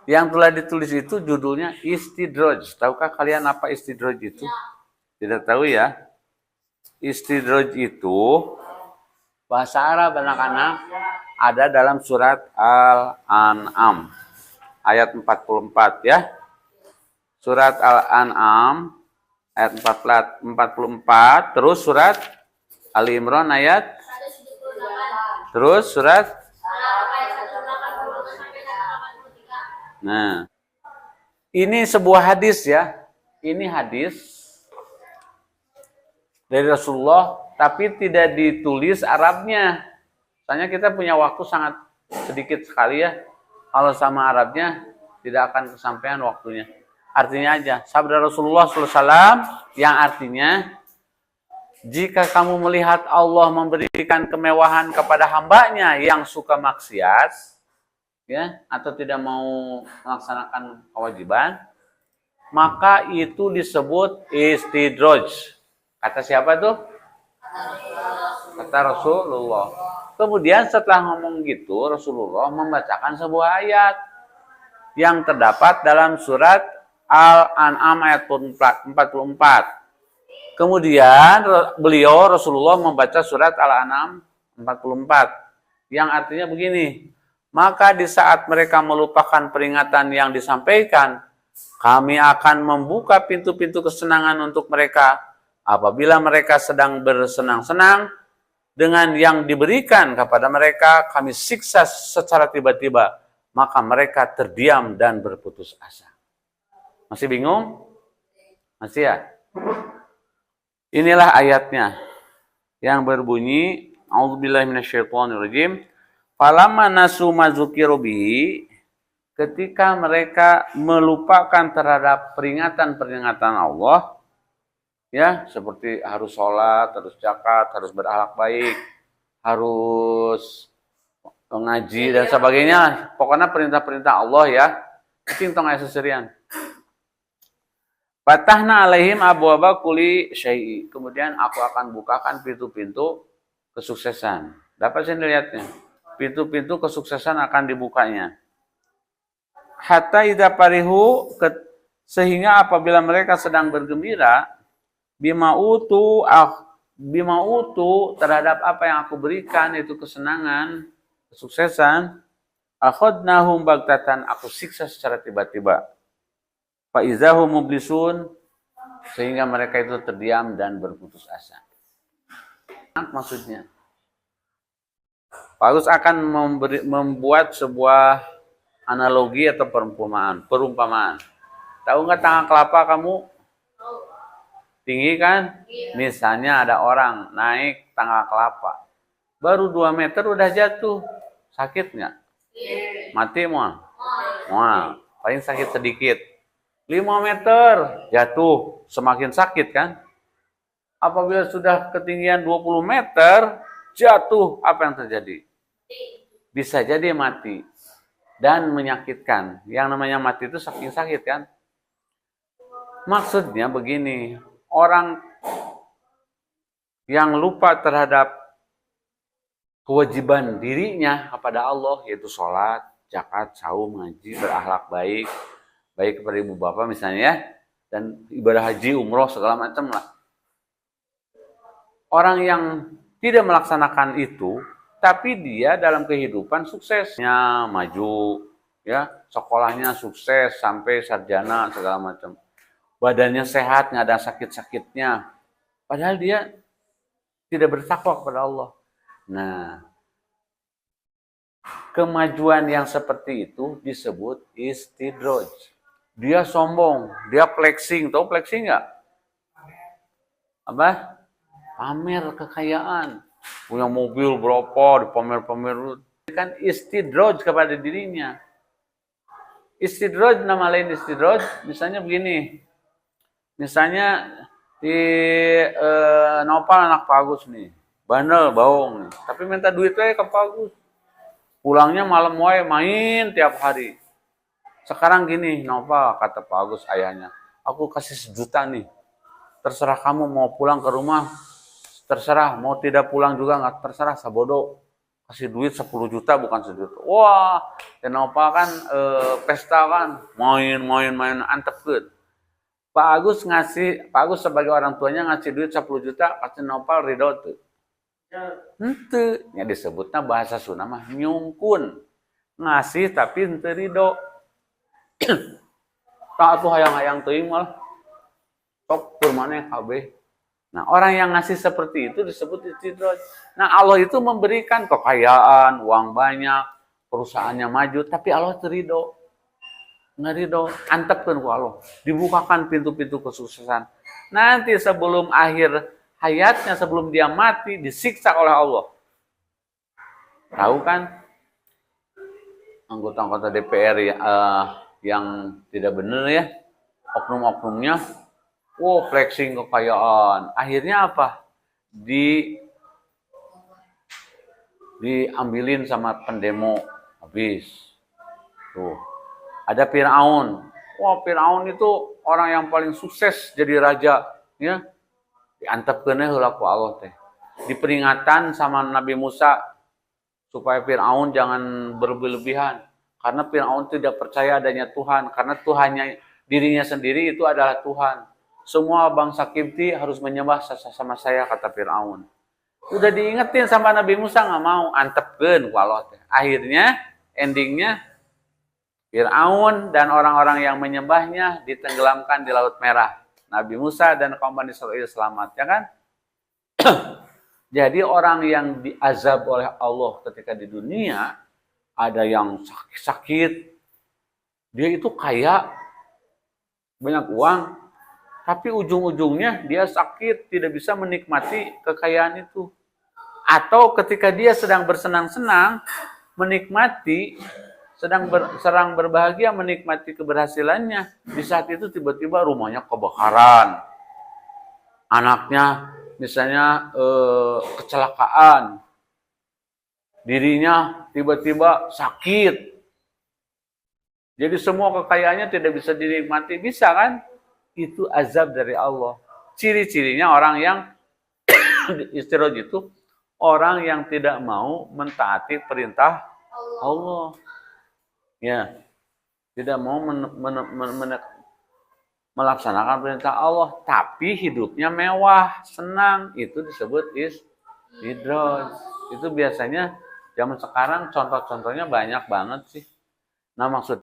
Yang telah ditulis itu judulnya Istidraj. Tahukah kalian apa Istidraj itu? Tidak tahu ya. Istidraj itu bahasa Arab anak-anak ada dalam surat Al-An'am ayat 44 ya. Surat Al-An'am ayat 44, terus surat Ali Imran ayat, terus surat, nah ini sebuah hadis ya, ini hadis dari Rasulullah tapi tidak ditulis Arabnya. Soalnya kita punya waktu sangat sedikit sekali ya, kalau sama Arabnya tidak akan kesampaian waktunya. Artinya aja, sabda Rasulullah SAW yang artinya, jika kamu melihat Allah memberikan kemewahan kepada hambanya yang suka maksiat, ya, atau tidak mau melaksanakan kewajiban, maka itu disebut istidraj. Kata siapa tuh? Kata Rasulullah. Kemudian setelah ngomong gitu, Rasulullah membacakan sebuah ayat yang terdapat dalam surat Al-An'am ayat 44. Kemudian beliau Rasulullah membaca surat Al-An'am 44 yang artinya begini, maka di saat mereka melupakan peringatan yang disampaikan, kami akan membuka pintu-pintu kesenangan untuk mereka apabila mereka sedang bersenang-senang dengan yang diberikan kepada mereka, kami siksa secara tiba-tiba, maka mereka terdiam dan berputus asa. Masih bingung? Masih ya? Inilah ayatnya yang berbunyi, A'udzubillahi minasyaitonirrajim. Falamma nasu ma dzukiru bihi, ketika mereka melupakan terhadap peringatan-peringatan Allah, ya, seperti harus sholat, harus zakat, harus berakhlak baik, harus mengaji dan sebagainya. Pokoknya perintah-perintah Allah ya. Tintong ayat seserian. Fatahna alaihim abwaba kulli syai'i. Kemudian aku akan bukakan pintu-pintu kesuksesan. Dapat saya lihatnya. Pintu-pintu kesuksesan akan dibukanya. Hatta idza farihu, sehingga apabila mereka sedang bergembira, bima utu terhadap apa yang aku berikan, itu kesenangan, kesuksesan, akhadnahum baghtatan, aku siksa secara tiba-tiba. Fa izahum mublisun, sehingga mereka itu terdiam dan berputus asa. Maksudnya Paulus akan membuat sebuah analogi atau perumpamaan. Tahu nggak tangga kelapa kamu? Tinggi kan? Misalnya ada orang naik tangga kelapa, baru 2 meter udah jatuh. Sakit nggak? Mati mau? Wah, paling sakit sedikit. 5 meter jatuh, semakin sakit kan? Apabila sudah ketinggian 20 meter jatuh, apa yang terjadi? Bisa jadi mati dan menyakitkan. Yang namanya mati itu saking sakit kan? Maksudnya begini, orang yang lupa terhadap kewajiban dirinya kepada Allah, yaitu sholat, zakat, saum, ngaji, berakhlak baik, baik kepada ibu bapak misalnya ya, dan ibadah haji, umroh, segala macam lah. Orang yang tidak melaksanakan itu, tapi dia dalam kehidupan suksesnya, maju, ya, sekolahnya sukses sampai sarjana segala macam, badannya sehat, nggak ada sakit-sakitnya, padahal dia tidak bertakwa kepada Allah. Nah, kemajuan yang seperti itu disebut istidraj. Dia sombong, dia flexing. Tahu flexing nggak? Apa? Pamer kekayaan. Punya mobil berapa, dipamer-pamer. Kan istidraj kepada dirinya. Istidraj, nama lain istidraj, misalnya begini. Misalnya di Nopal anak Pak Agus nih, bandel, baung nih. Tapi minta duit aja ke Pak Agus. Pulangnya malam wae main tiap hari. Sekarang gini, Nopal, kata Pak Agus ayahnya, aku kasih 1 juta nih. Terserah kamu mau pulang ke rumah, terserah, mau tidak pulang juga nggak terserah, sabodo. kasih duit 10 juta bukan sejuta. Wah, kenapa kan pesta kan main antepkeun. Pak Agus sebagai orang tuanya ngasih duit 10 juta kasih Nopal ridho tuh. Henteu, nya disebutna bahasa Sunda mah nyungkun. Ngasih tapi henteu ridho. Tak atuh hayang-hayang teuing malah. Sok keur maneh kabeh. Nah, orang yang ngasih seperti itu disebut istidroj. Nah, Allah itu memberikan kekayaan, uang banyak, perusahaannya maju, tapi Allah terido. Nggak ridho, antepkeun ku Allah. Dibukakan pintu-pintu kesuksesan. Nanti sebelum akhir hayatnya, sebelum dia mati, disiksa oleh Allah. Tahu kan? Anggota-anggota DPR yang tidak benar ya, oknum-oknumnya, flexing kekayaan. Akhirnya apa? Diambilin sama pendemo, habis. Tuh. Ada Fir'aun. Fir'aun itu orang yang paling sukses jadi raja, ya. Diantepkeun heula ku Allah teh. Diperingatan sama Nabi Musa supaya Fir'aun jangan berlebihan. Karena Fir'aun tidak percaya adanya Tuhan, karena Tuhannya dirinya sendiri itu adalah Tuhan. Semua bangsa Kipti harus menyembah sama saya, kata Fir'aun. Udah diingetin sama Nabi Musa, nggak mau, antepkeun ku Allah teh. Akhirnya endingnya Fir'aun dan orang-orang yang menyembahnya ditenggelamkan di Laut Merah. Nabi Musa dan kaum Bani Israil selamat, ya kan? Jadi orang yang diazab oleh Allah ketika di dunia, ada yang sakit, dia itu kaya, banyak uang, tapi ujung-ujungnya dia sakit, tidak bisa menikmati kekayaan itu. Atau ketika dia sedang bersenang-senang, menikmati, sedang berbahagia menikmati keberhasilannya, di saat itu tiba-tiba rumahnya kebakaran, anaknya misalnya kecelakaan, dirinya tiba-tiba sakit, jadi semua kekayaannya tidak bisa dinikmati, bisa kan? Itu azab dari Allah. Ciri-cirinya orang yang istidroj itu orang yang tidak mau mentaati perintah Allah. Ya, tidak mau melaksanakan perintah Allah, tapi hidupnya mewah, senang, itu disebut istidroj. Itu biasanya zaman sekarang contoh-contohnya banyak banget sih. Nah, maksud